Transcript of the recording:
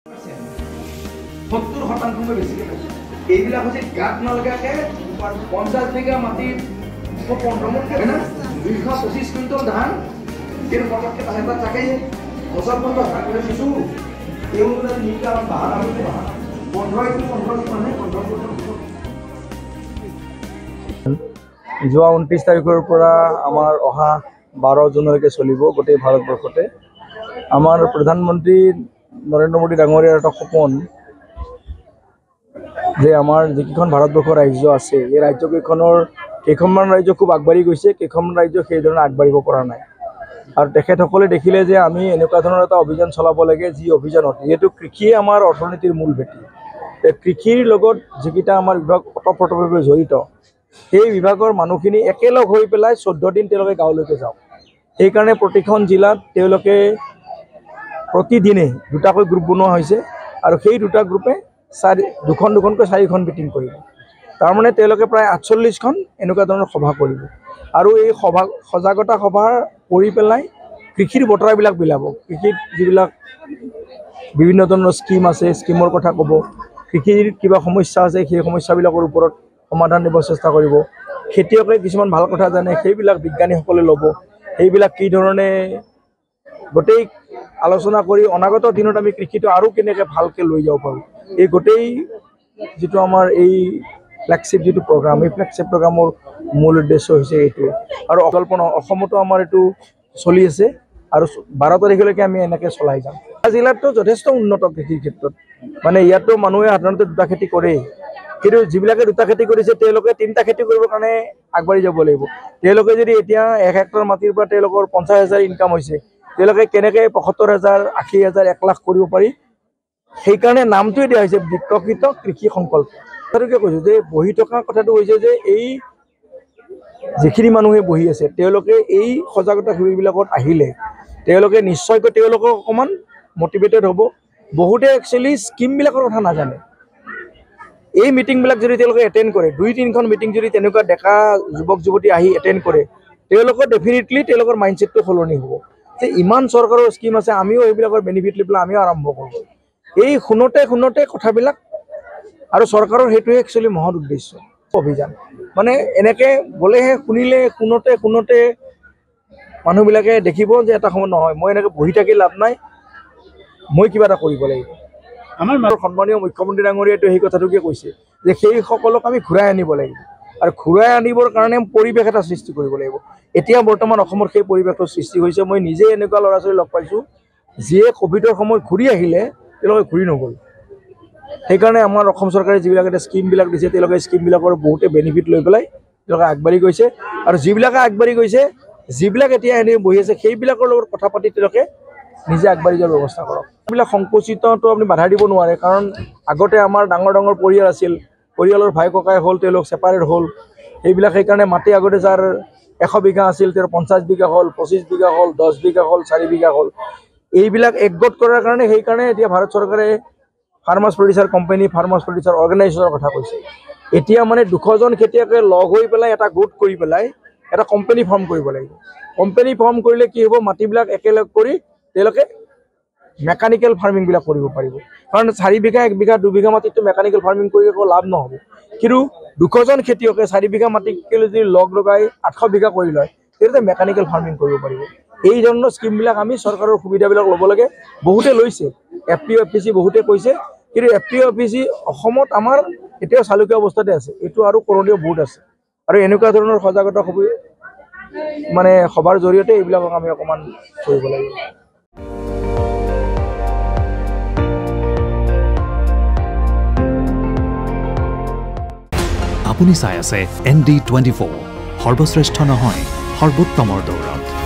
70% বেছিকৈ পাইছে। এইবিলাক হৈছে গাঁত নলগাকৈ 50 বিঘা মাটিত 115 মন হয় না 225 কুইণ্টল ধান কিন্তু পটককৈ তাহেঁত চাকে বছৰ বছৰ ধান কৰি দিছোঁ এইবোৰ নিকা আমাৰ বাহান আমি 15 মানে 15 যোৱা 29 তাৰিখৰ পৰা আমাৰ অহা 12 জুনলৈকে চলিব গোটেই ভাৰতবৰ্ষতে। আমাৰ প্ৰধানমন্ত্ৰী নৰেন্দ্ৰ মোদী ডাঙৰীয়াৰ এটা সপোন যে আমাৰ যিকেইখন ভাৰতবৰ্ষৰ ৰাজ্য আছে এই ৰাজ্যকেইখনৰ কেইখনমান ৰাজ্য খুব আগবাঢ়ি গৈছে, কেইখনমান ৰাজ্য সেইধৰণে আগবাঢ়িব পৰা নাই। আৰু তেখেতসকলে দেখিলে যে আমি এনেকুৱা ধৰণৰ এটা অভিযান চলাব লাগে যি অভিযানত যিহেতু কৃষিয়ে আমাৰ অৰ্থনীতিৰ মূল ভেটি। কৃষিৰ লগত যিকেইটা আমাৰ বিভাগ ওতঃপ্ৰোতভাৱে জড়িত সেই বিভাগৰ মানুহখিনি একেলগ হৈ পেলাই 14 দিন তেওঁলোকে গাঁৱলৈকে যাওক। সেইকাৰণে প্ৰতিখন জিলাত তেওঁলোকে প্ৰতিদিনে দুটাকৈ গ্ৰুপ বনোৱা হৈছে আৰু সেই দুটা গ্ৰুপে দুখনকৈ 4খন মিটিং কৰিব। তাৰমানে তেওঁলোকে প্ৰায় 48খন এনেকুৱা ধৰণৰ সভা কৰিব আৰু এই সজাগতা সভা কৰি পেলাই কৃষিৰ বতৰাবিলাক বিলাব। কৃষিত যিবিলাক বিভিন্ন ধৰণৰ স্কিম আছে স্কিমৰ কথা ক'ব, কৃষিৰ কিবা সমস্যা আছে সেই সমস্যাবিলাকৰ ওপৰত সমাধান দিব চেষ্টা কৰিব। খেতিয়কে কিছুমান ভাল কথা জানে সেইবিলাক বিজ্ঞানীসকলে ল'ব, সেইবিলাক কি ধৰণে গোটেই আলোচনা কৰি অনাগত দিনত আমি কৃষিটো আৰু কেনেকৈ ভালকৈ লৈ যাব পাৰোঁ। এই গোটেই যিটো আমাৰ এই ফ্লেগশ্বিপ যিটো প্ৰগ্ৰাম এই ফ্লেগশ্বিপ প্ৰগ্ৰামৰ মূল উদ্দেশ্য হৈছে এইটোৱে। আৰু অকল্পনা অসমতো আমাৰ এইটো চলি আছে আৰু 12 তাৰিখলৈকে আমি এনেকৈ চলাই যাম। জিলাতো যথেষ্ট উন্নত কৃষিৰ ক্ষেত্ৰত, মানে ইয়াতো মানুহে সাধাৰণতে দুটা খেতি কৰেই, কিন্তু যিবিলাকে দুটা খেতি কৰিছে তেওঁলোকে 3টা খেতি কৰিবৰ কাৰণে আগবাঢ়ি যাব লাগিব। তেওঁলোকে যদি এতিয়া 1 হেক্টৰ মাটিৰ পৰা তেওঁলোকৰ 50,000 ইনকাম হৈছে, তেওঁলোকে কেনেকৈ 75,000, 80,000, 1 লাখ কৰিব পাৰি সেইকাৰণে নামটোৱে দিয়া হৈছে বিকশিত কৃষি সংকল্প। কথাটোকে কৈছোঁ যে বহি থকা কথাটো হৈছে যে এই যিখিনি মানুহে বহি আছে তেওঁলোকে এই সজাগতা শিবিৰবিলাকত আহিলে তেওঁলোকে নিশ্চয়কৈ তেওঁলোকক অকণমান মটিভেটেড হ'ব। বহুতে একচুৱেলি স্কিমবিলাকৰ কথা নাজানে। এই মিটিংবিলাক যদি তেওঁলোকে এটেণ্ড কৰে 2-3খন মিটিং যদি তেনেকুৱা ডেকা যুৱক যুৱতী আহি এটেণ্ড কৰে তেওঁলোকৰ ডেফিনেটলি তেওঁলোকৰ মাইণ্ডছেটটো সলনি হ'ব যে ইমান চৰকাৰৰ স্কিম আছে আমিও এইবিলাকৰ বেনিফিট লৈ পেলাই আমিও আৰম্ভ কৰোঁ। এই শুনোতে কথাবিলাক আৰু চৰকাৰৰ সেইটোৱে একচুৱেলি মহৎ উদ্দেশ্য অভিযান। মানে এনেকৈ গ'লেহে শুনোতে মানুহবিলাকে দেখিব যে এটা সময় নহয় মই এনেকৈ বহি থাকি লাভ নাই, মই কিবা এটা কৰিব লাগিব। আমাৰ সন্মানীয় মুখ্যমন্ত্ৰী ডাঙৰীয়াইতো সেই কথাটোকে কৈছে যে সেইসকলক আমি ঘূৰাই আনিব লাগিব আৰু ঘূৰাই আনিবৰ কাৰণে পৰিৱেশ এটা সৃষ্টি কৰিব লাগিব। এতিয়া বৰ্তমান অসমৰ সেই পৰিৱেশৰ সৃষ্টি হৈছে। মই নিজে এনেকুৱা ল'ৰা ছোৱালী লগ পাইছোঁ যিয়ে ক'ভিডৰ সময়ত ঘূৰি আহিলে তেওঁলোকে ঘূৰি নগ'ল। সেইকাৰণে আমাৰ অসম চৰকাৰে যিবিলাক এটা স্কিমবিলাক দিছে তেওঁলোকে স্কিমবিলাকৰ বহুতে বেনিফিট লৈ পেলাই তেওঁলোকে আগবাঢ়ি গৈছে আৰু যিবিলাকে আগবাঢ়ি গৈছে যিবিলাক এতিয়া এনেই বহি আছে সেইবিলাকৰ লগত কথা পাতি তেওঁলোকে নিজে আগবাঢ়ি যোৱাৰ ব্যৱস্থা কৰক। এইবিলাক সংকুচিতটো আপুনি বাধা দিব নোৱাৰে, কাৰণ আগতে আমাৰ ডাঙৰ পৰিয়াল আছিল, পৰিয়ালৰ ভাই ককাই হ'ল তেওঁলোক ছেপাৰেট হ'ল। সেইকাৰণে মাটি আগতে যাৰ 100 বিঘা আছিল তেওঁৰ 50 বিঘা হ'ল, 25 বিঘা হ'ল, 10 বিঘা হ'ল, 4 বিঘা হ'ল। এইবিলাক একগোট কৰাৰ কাৰণে সেইকাৰণে এতিয়া ভাৰত চৰকাৰে farmers producer company farmers producer অৰ্গেনাইজেশ্যনৰ কথা কৈছে। এতিয়া মানে 200জন খেতিয়কে লগ হৈ পেলাই এটা গোট কৰি পেলাই এটা কোম্পানী ফৰ্ম কৰিব লাগিব। কোম্পানী ফৰ্ম কৰিলে কি হ'ব মাটিবিলাক একেলগ কৰি তেওঁলোকে মেকানিকেল ফাৰ্মিংবিলাক কৰিব পাৰিব। কাৰণ 4 বিঘা 1 বিঘা 2 বিঘা মাটিততো মেকানিকেল ফাৰ্মিং কৰি একো লাভ নহ'ব। কিন্তু 200জন খেতিয়কে 4 বিঘা মাটিকে যদি লগাই 800 বিঘা কৰি লয় তেতিয়া মেকানিকেল ফাৰ্মিং কৰিব পাৰিব। এই ধৰণৰ স্কিমবিলাক আমি চৰকাৰৰ সুবিধাবিলাক ল'ব লাগে। বহুতে লৈছে, FPO FPC বহুতে কৈছে, কিন্তু FPO FPC অসমত আমাৰ এতিয়াও চালুকীয়া অৱস্থাতে আছে। এইটো আৰু কৰণীয় বহুত আছে আৰু এনেকুৱা ধৰণৰ সজাগতা মানে সভাৰ জৰিয়তে এইবিলাকক আমি অকণমান কৰিব লাগিব। আপুনি চাই আছে ND24 সৰ্বশ্ৰেষ্ঠ নহয় সৰ্বোত্তমৰ দৌৰত।